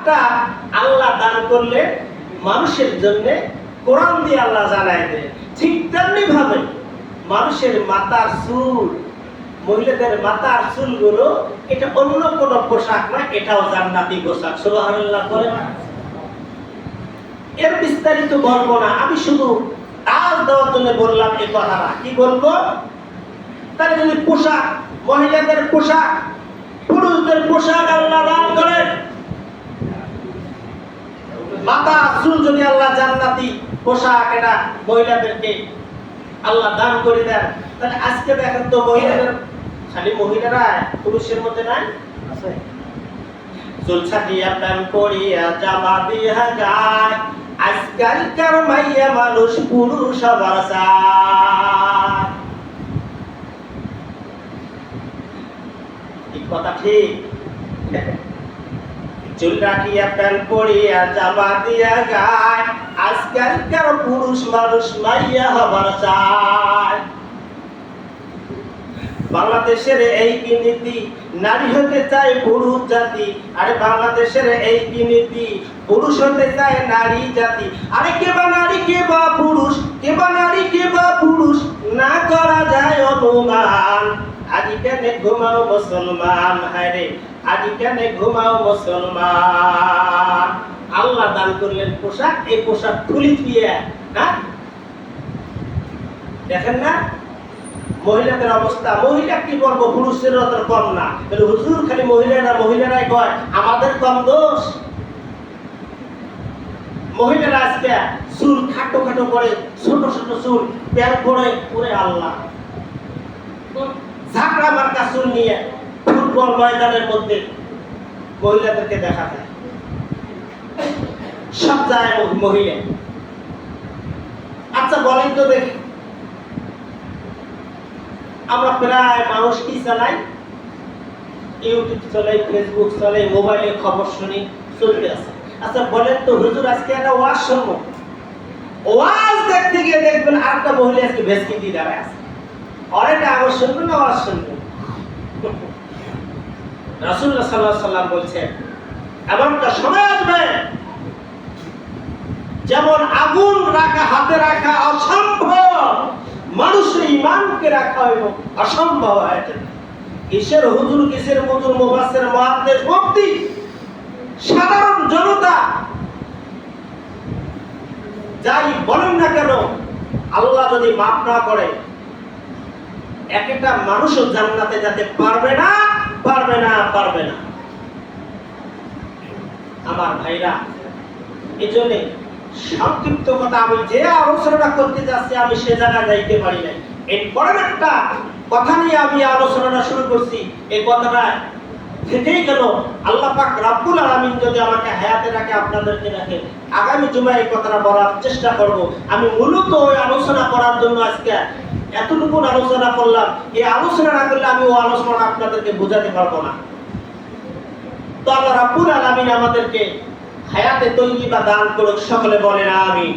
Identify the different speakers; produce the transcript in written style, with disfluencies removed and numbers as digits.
Speaker 1: হাতটা আল্লাহ দান করলে মানুষের জন্য কোরআন দিয়ে আল্লাহ জানায় দেয়। ঠিক তেমনি ভাবে মানুষের মাথার চুল, মহিলাদের মাথার চুলগুলো এটা অন্য কোনো পোশাক না, এটাও জান্নাতি পোশাক। সুবহানাল্লাহ করে। এর বিস্তারিত বলবো না, আমি শুধু আজ দেওয়ার জন্য বললাম এই কথাটা। কি বলবো? তাহলে যদি পোশাক, মহিলাদের পোশাক, পুরুষদের পোশাক আল্লাহ দান করেন, মাথা চুল যদি আল্লাহ জান্নাতি পোশাক এটা মহিলাদেরকে আল্লাহ দান করে দেন, তাহলে আজকে দেখেন তো মহিলাদের, খালি মহিলারা পুরুষের মধ্যে নাই আছে, চুল ছাটিয়া প্যান্ট পরিয়া জামা দিয়া যায়, আজকালকার মাইয়া মানুষ পুরুষ হবার চায়। এই কথা ঠিক? চুল রাখিয়া প্যান্ট পরিয়া জামা দিয়া গায়, আজকালকার পুরুষ মানুষ মাইয়া হবার চায়। বাংলাদেশের এই কি নীতি, নারী হতে চায় পুরুষ জাতি। আরে বাংলাদেশের এই কি নীতি, পুরুষ হতে চায় নারী জাতি। আরে কে বা নারী কে বা পুরুষ, কে বা নারী কে বা পুরুষ, না করা যায় অনুমান। আজি কেন ঘুমাও মুসলমান, হায়রে আজি কেন ঘুমাও মুসলমান। আল্লাহ দান করলেন পোশাক, এই পোশাক খুলি দিয়ে, হ্যাঁ দেখেন না মহিলাদের অবস্থা। মহিলা কি বলবো, পুরুষের অত কম না। হুজুর খালি মহিলারাই কয় আমাদের কম দোষ। মহিলারা আজকে চুল খাটো খাটো করে, ছোট ছোট চুল, প্যান্ট পরে পরে আল্লাহ ঝাঁকড়া মার্কা চুল নিয়ে ফুটবল ময়দানের মধ্যে মহিলাদেরকে দেখা যায়। সব যায় মহিলা। আচ্ছা বলেন তো দেখি, আমরা প্রায় মানুষ কি চালাই? ইউটিউব চালাই, ফেসবুক চালাই, মোবাইলে খবর শুনি, চলতে আছে। আচ্ছা বলেন তো হুজুর আজকে একটা ওয়াজ শুনবো, ওয়াজ দেখতে গিয়ে দেখবেন আরেকটা মহিলা আজকে ভেসকি দিয়ে দাঁড়ায় আছে। অনেকটা আওয়াজ শুনবেন না ওয়াজ শুনবেন? রাসূলুল্লাহ সাল্লাল্লাহু আলাইহি ওয়াসাল্লাম বলছেন এমনটা সময় আসবে যেমন আগুন রাখা হাতে রাখা অসম্ভব, মানুষের ঈমানকে রাখা হইল অসম্ভব হয়ে যাবে। কিসের হুজুর, কিসের মুজুর, মুফাসসির, মুহাদ্দিস, মুফতি, সাধারণ জনতা যাই বলেন না কেন, আল্লাহ যদি মাফ না করে একটা মানুষও জান্নাতে যেতে পারবে না, পারবে না, পারবে না। আমার ভাইরা, এজন্য সংক্ষিপ্ত কথা, আমি যে আলোচনা করতে যাচ্ছি আমি সে জায়গায় যাইতে পারি নাই। এরপরের একটা কথা নিয়ে আমি আলোচনাটা শুরু করছি। এই কথাটা থেকেই গেল। আল্লাহ পাক রব্বুল আলামিন যদি আমাকে হায়াতে রাখে, আপনাদেরকে রাখে, আগামী জুমায় এই কথাটা বলার চেষ্টা করব। আমি মূলত ওই আলোচনা করার জন্য আজকে এতটুকু আলোচনা করলাম। এই আলোচনা না করলে আমি ওই আলোচনা আপনাদেরকে বোঝাতে পারবো না। তো আল্লাহ রব্বুল আলামিন আমাদেরকে হায়াতে তৈয়্যিবা দান করুক, সকলে বলেন আমিন।